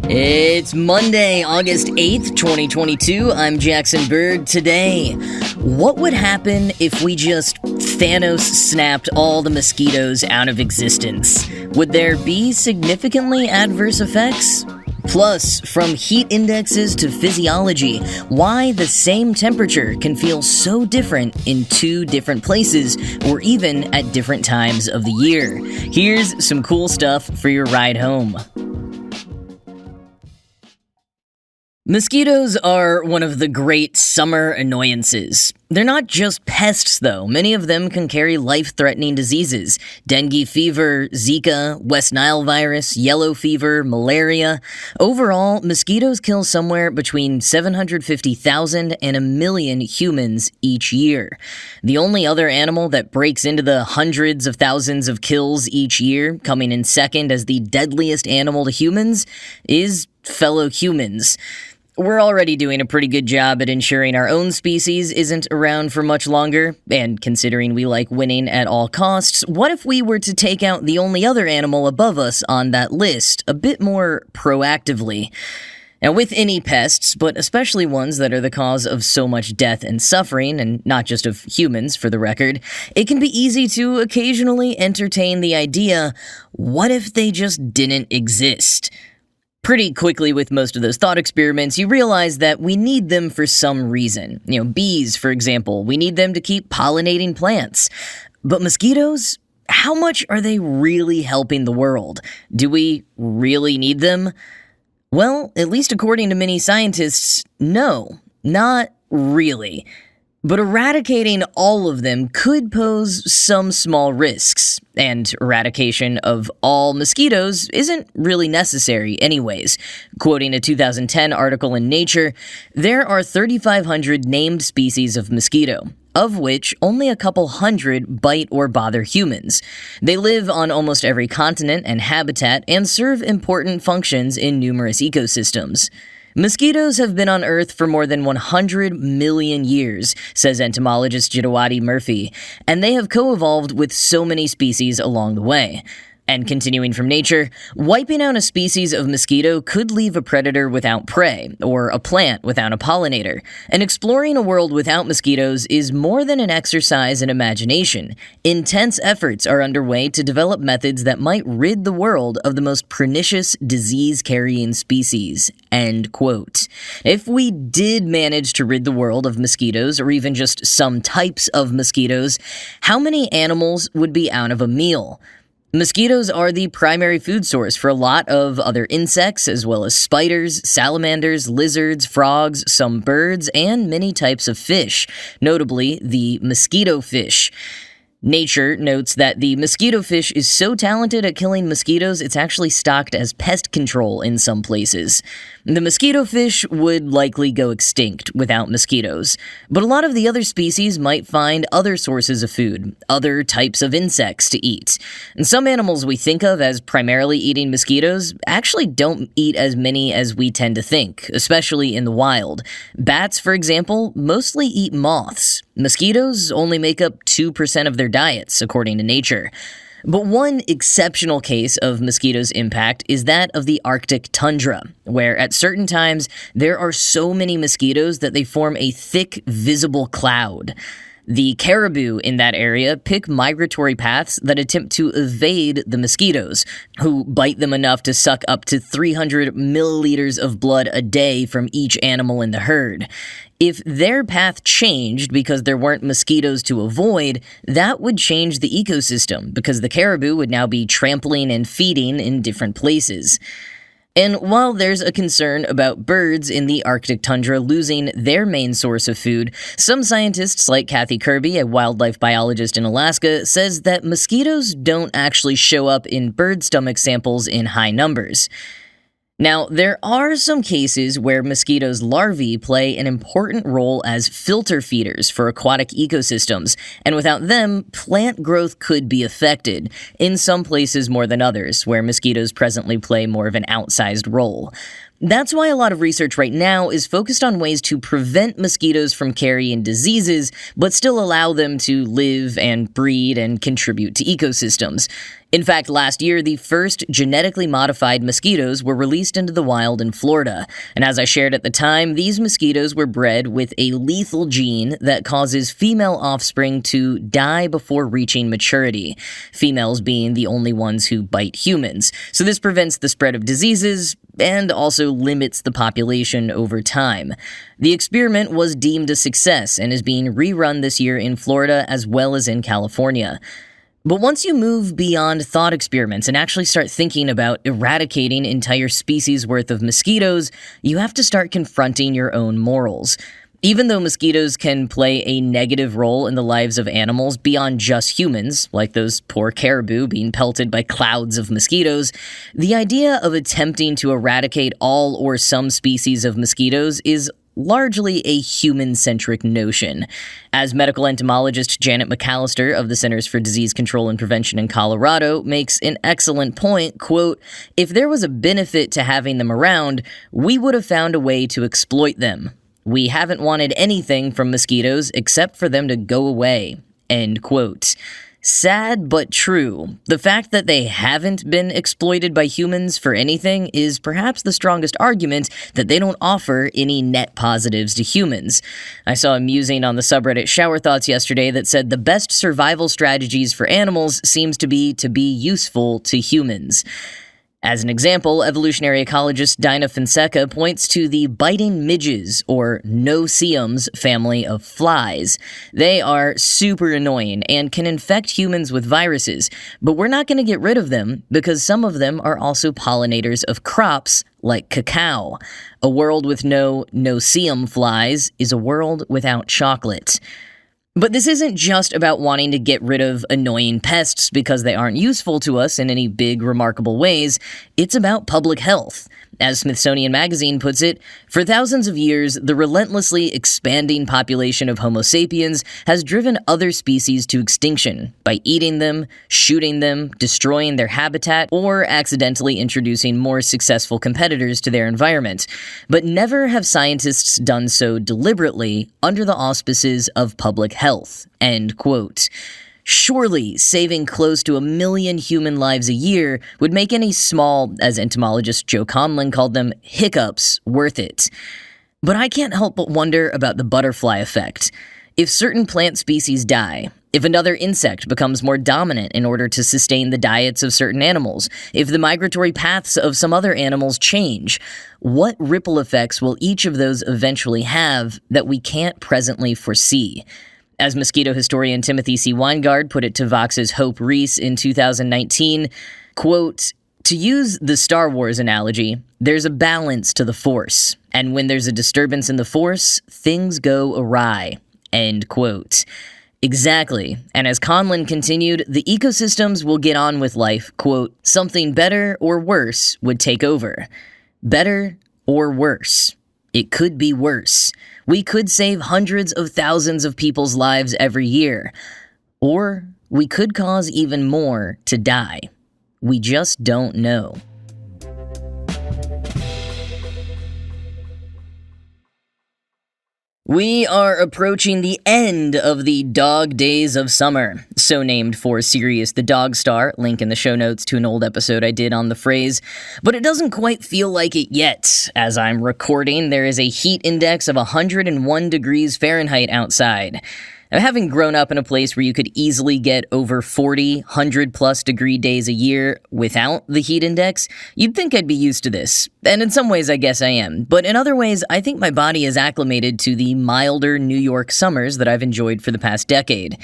It's Monday, August 8th, 2022. I'm Jackson Berg. Today, what would happen if we just Thanos-snapped all the mosquitoes out of existence? Would there be significantly adverse effects? Plus, from heat indexes to physiology, why the same temperature can feel so different in two different places or even at different times of the year. Here's some cool stuff for your ride home. Mosquitoes are one of the great summer annoyances. They're not just pests, though. Many of them can carry life-threatening diseases. Dengue fever, Zika, West Nile virus, yellow fever, malaria. Overall, mosquitoes kill somewhere between 750,000 and 1 million humans each year. The only other animal that breaks into the hundreds of thousands of kills each year, coming in second as the deadliest animal to humans, is fellow humans. We're already doing a pretty good job at ensuring our own species isn't around for much longer, and considering we like winning at all costs, what if we were to take out the only other animal above us on that list a bit more proactively? Now, with any pests, but especially ones that are the cause of so much death and suffering, and not just of humans, for the record, it can be easy to occasionally entertain the idea, what if they just didn't exist? Pretty quickly with most of those thought experiments, you realize that we need them for some reason. Bees, for example, we need them to keep pollinating plants. But mosquitoes? How much are they really helping the world? Do we really need them? Well, at least according to many scientists, no, not really. But eradicating all of them could pose some small risks, and eradication of all mosquitoes isn't really necessary anyways. Quoting a 2010 article in Nature, there are 3,500 named species of mosquito, of which only a couple hundred bite or bother humans. They live on almost every continent and habitat and serve important functions in numerous ecosystems. Mosquitoes have been on Earth for more than 100 million years, says entomologist Jitawadi Murphy, and they have co-evolved with so many species along the way. And continuing from Nature, wiping out a species of mosquito could leave a predator without prey, or a plant without a pollinator. And exploring a world without mosquitoes is more than an exercise in imagination. Intense efforts are underway to develop methods that might rid the world of the most pernicious disease-carrying species. End quote. If we did manage to rid the world of mosquitoes, or even just some types of mosquitoes, how many animals would be out of a meal? Mosquitoes are the primary food source for a lot of other insects, as well as spiders, salamanders, lizards, frogs, some birds, and many types of fish, notably the mosquito fish. Nature notes that the mosquito fish is so talented at killing mosquitoes, it's actually stocked as pest control in some places. The mosquito fish would likely go extinct without mosquitoes, but a lot of the other species might find other sources of food, other types of insects to eat. And some animals we think of as primarily eating mosquitoes actually don't eat as many as we tend to think, especially in the wild. Bats, for example, mostly eat moths. Mosquitoes only make up 2% of their diets, according to Nature. But one exceptional case of mosquitoes' impact is that of the Arctic tundra, where at certain times there are so many mosquitoes that they form a thick, visible cloud. The caribou in that area pick migratory paths that attempt to evade the mosquitoes, who bite them enough to suck up to 300 milliliters of blood a day from each animal in the herd. If their path changed because there weren't mosquitoes to avoid, that would change the ecosystem, because the caribou would now be trampling and feeding in different places. And while there's a concern about birds in the Arctic tundra losing their main source of food, some scientists like Kathy Kirby, a wildlife biologist in Alaska, says that mosquitoes don't actually show up in bird stomach samples in high numbers. Now, there are some cases where mosquitoes' larvae play an important role as filter feeders for aquatic ecosystems, and without them, plant growth could be affected, in some places more than others, where mosquitoes presently play more of an outsized role. That's why a lot of research right now is focused on ways to prevent mosquitoes from carrying diseases, but still allow them to live and breed and contribute to ecosystems. In fact, last year, the first genetically modified mosquitoes were released into the wild in Florida. And as I shared at the time, these mosquitoes were bred with a lethal gene that causes female offspring to die before reaching maturity, females being the only ones who bite humans. So this prevents the spread of diseases and also limits the population over time. The experiment was deemed a success and is being rerun this year in Florida as well as in California. But once you move beyond thought experiments and actually start thinking about eradicating entire species worth of mosquitoes, you have to start confronting your own morals. Even though mosquitoes can play a negative role in the lives of animals beyond just humans, like those poor caribou being pelted by clouds of mosquitoes, the idea of attempting to eradicate all or some species of mosquitoes is largely a human-centric notion. As medical entomologist Janet McAllister of the Centers for Disease Control and Prevention in Colorado makes an excellent point, quote, "If there was a benefit to having them around, we would have found a way to exploit them. We haven't wanted anything from mosquitoes except for them to go away," end quote. Sad but true. The fact that they haven't been exploited by humans for anything is perhaps the strongest argument that they don't offer any net positives to humans. I saw a musing on the subreddit Shower Thoughts yesterday that said the best survival strategies for animals seems to be useful to humans. As an example, evolutionary ecologist Dinah Fonseca points to the biting midges, or no-see-ums, family of flies. They are super annoying and can infect humans with viruses, but we're not going to get rid of them because some of them are also pollinators of crops like cacao. A world with no no-see-um flies is a world without chocolate. But this isn't just about wanting to get rid of annoying pests because they aren't useful to us in any big, remarkable ways. It's about public health. As Smithsonian Magazine puts it, for thousands of years, the relentlessly expanding population of Homo sapiens has driven other species to extinction by eating them, shooting them, destroying their habitat, or accidentally introducing more successful competitors to their environment. But never have scientists done so deliberately under the auspices of public health, end quote. Surely, saving close to 1 million human lives a year would make any small, as entomologist Joe Conlon called them, hiccups worth it. But I can't help but wonder about the butterfly effect. If certain plant species die, if another insect becomes more dominant in order to sustain the diets of certain animals, if the migratory paths of some other animals change, what ripple effects will each of those eventually have that we can't presently foresee? As mosquito historian Timothy C. Weingard put it to Vox's Hope Reese in 2019, quote, "To use the Star Wars analogy, there's a balance to the Force, and when there's a disturbance in the Force, things go awry," end quote. Exactly, and as Conlon continued, the ecosystems will get on with life, quote, "Something better or worse would take over. Better or worse. It could be worse. We could save hundreds of thousands of people's lives every year. Or we could cause even more to die. We just don't know." We are approaching the end of the dog days of summer, so named for Sirius the Dog Star, link in the show notes to an old episode I did on the phrase, but it doesn't quite feel like it yet. As I'm recording, there is a heat index of 101 degrees Fahrenheit outside. Now, having grown up in a place where you could easily get over 40, 100-plus degree days a year without the heat index, you'd think I'd be used to this. And in some ways, I guess I am. But in other ways, I think my body is acclimated to the milder New York summers that I've enjoyed for the past decade.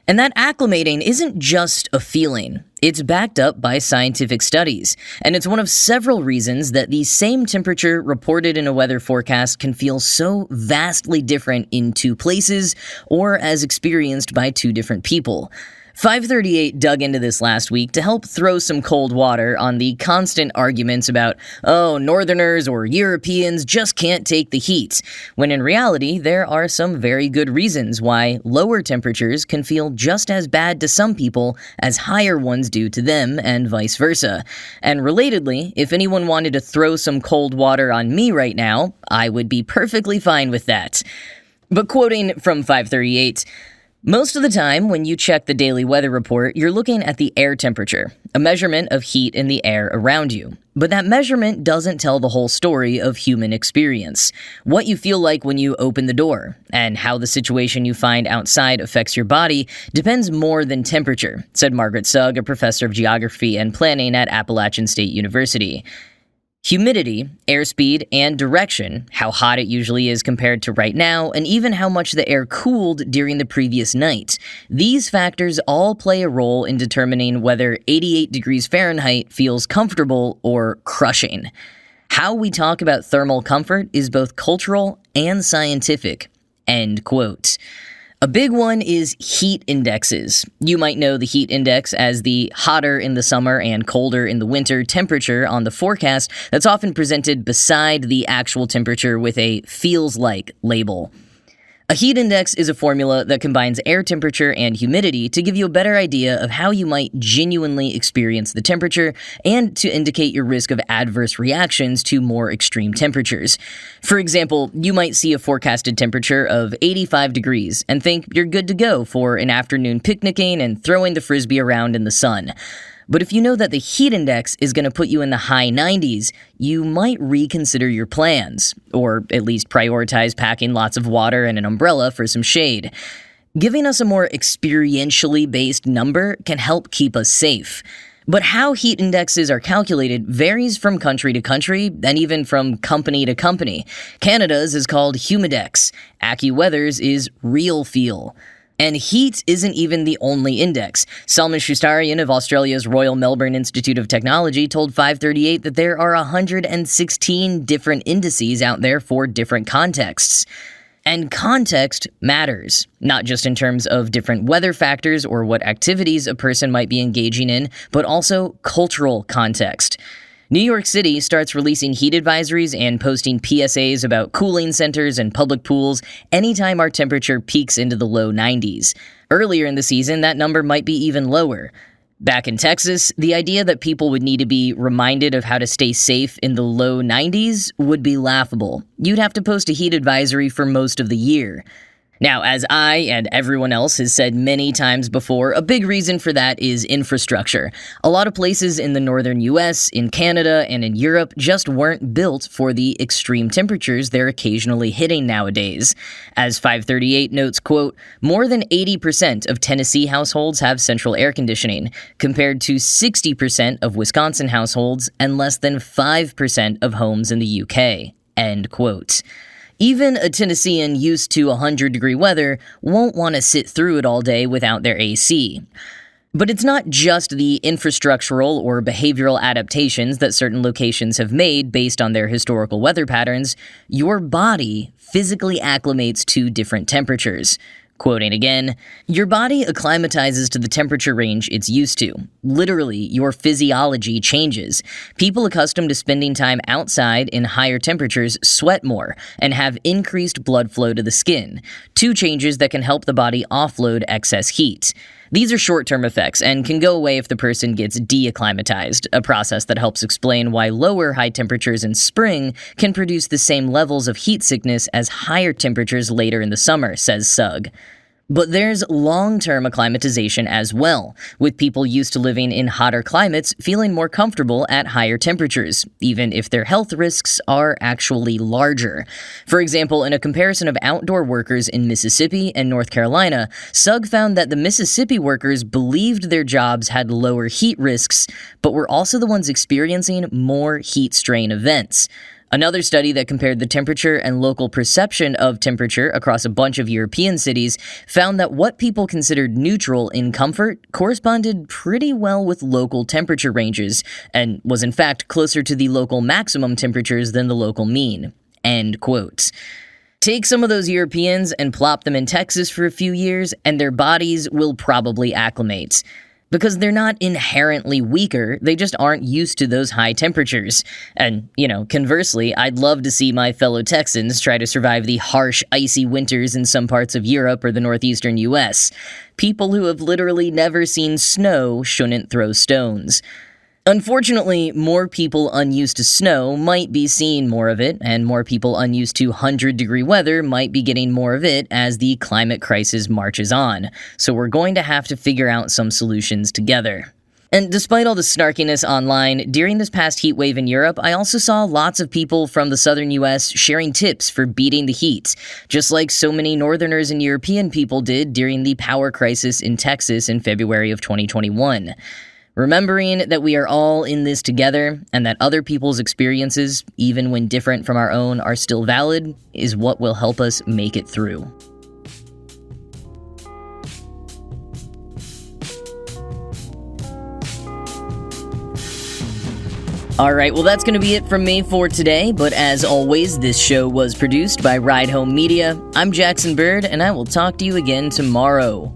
And that acclimating isn't just a feeling. It's backed up by scientific studies, and it's one of several reasons that the same temperature reported in a weather forecast can feel so vastly different in two places or as experienced by two different people. 538 dug into this last week to help throw some cold water on the constant arguments about, oh, Northerners or Europeans just can't take the heat, when in reality there are some very good reasons why lower temperatures can feel just as bad to some people as higher ones do to them, and vice versa. And relatedly, if anyone wanted to throw some cold water on me right now, I would be perfectly fine with that. But quoting from 538, most of the time, when you check the daily weather report, you're looking at the air temperature, a measurement of heat in the air around you. But that measurement doesn't tell the whole story of human experience. What you feel like when you open the door, and how the situation you find outside affects your body, depends more than temperature, said Margaret Sugg, a professor of geography and planning at Appalachian State University. Humidity, airspeed, and direction, how hot it usually is compared to right now, and even how much the air cooled during the previous night. These factors all play a role in determining whether 88 degrees Fahrenheit feels comfortable or crushing. How we talk about thermal comfort is both cultural and scientific. End quote. A big one is heat indexes. You might know the heat index as the hotter in the summer and colder in the winter temperature on the forecast that's often presented beside the actual temperature with a feels like label. A heat index is a formula that combines air temperature and humidity to give you a better idea of how you might genuinely experience the temperature and to indicate your risk of adverse reactions to more extreme temperatures. For example, you might see a forecasted temperature of 85 degrees and think you're good to go for an afternoon picnicking and throwing the frisbee around in the sun. But if you know that the heat index is going to put you in the high 90s, you might reconsider your plans, or at least prioritize packing lots of water and an umbrella for some shade. Giving us a more experientially based number can help keep us safe. But how heat indexes are calculated varies from country to country and even from company to company. Canada's is called Humidex. AccuWeather's is Real Feel. And heat isn't even the only index. Salman Shustarian of Australia's Royal Melbourne Institute of Technology told 538 that there are 116 different indices out there for different contexts. And context matters, not just in terms of different weather factors or what activities a person might be engaging in, but also cultural context. New York City starts releasing heat advisories and posting PSAs about cooling centers and public pools anytime our temperature peaks into the low 90s. Earlier in the season, that number might be even lower. Back in Texas, the idea that people would need to be reminded of how to stay safe in the low 90s would be laughable. You'd have to post a heat advisory for most of the year. Now, as I and everyone else has said many times before, a big reason for that is infrastructure. A lot of places in the northern US, in Canada, and in Europe just weren't built for the extreme temperatures they're occasionally hitting nowadays. As 538 notes, quote, more than 80% of Tennessee households have central air conditioning, compared to 60% of Wisconsin households and less than 5% of homes in the UK, end quote. Even a Tennessean used to 100-degree weather won't want to sit through it all day without their AC. But it's not just the infrastructural or behavioral adaptations that certain locations have made based on their historical weather patterns. Your body physically acclimates to different temperatures. Quoting again, your body acclimatizes to the temperature range it's used to. Literally, your physiology changes. People accustomed to spending time outside in higher temperatures sweat more and have increased blood flow to the skin, two changes that can help the body offload excess heat. These are short-term effects and can go away if the person gets de-acclimatized, a process that helps explain why lower high temperatures in spring can produce the same levels of heat sickness as higher temperatures later in the summer, says Sugg. But there's long-term acclimatization as well, with people used to living in hotter climates feeling more comfortable at higher temperatures, even if their health risks are actually larger. For example, in a comparison of outdoor workers in Mississippi and North Carolina, Sugg found that the Mississippi workers believed their jobs had lower heat risks, but were also the ones experiencing more heat strain events. Another study that compared the temperature and local perception of temperature across a bunch of European cities found that what people considered neutral in comfort corresponded pretty well with local temperature ranges, and was in fact closer to the local maximum temperatures than the local mean. End quote. Take some of those Europeans and plop them in Texas for a few years, and their bodies will probably acclimate. Because they're not inherently weaker, they just aren't used to those high temperatures. And, conversely, I'd love to see my fellow Texans try to survive the harsh, icy winters in some parts of Europe or the northeastern US. People who have literally never seen snow shouldn't throw stones. Unfortunately, more people unused to snow might be seeing more of it, and more people unused to 100-degree weather might be getting more of it as the climate crisis marches on. So we're going to have to figure out some solutions together. And despite all the snarkiness online, during this past heat wave in Europe, I also saw lots of people from the southern US sharing tips for beating the heat, just like so many northerners and European people did during the power crisis in Texas in February of 2021. Remembering that we are all in this together and that other people's experiences, even when different from our own, are still valid, is what will help us make it through. Alright, well that's going to be it from me for today, but as always, this show was produced by Ride Home Media. I'm Jackson Bird, and I will talk to you again tomorrow.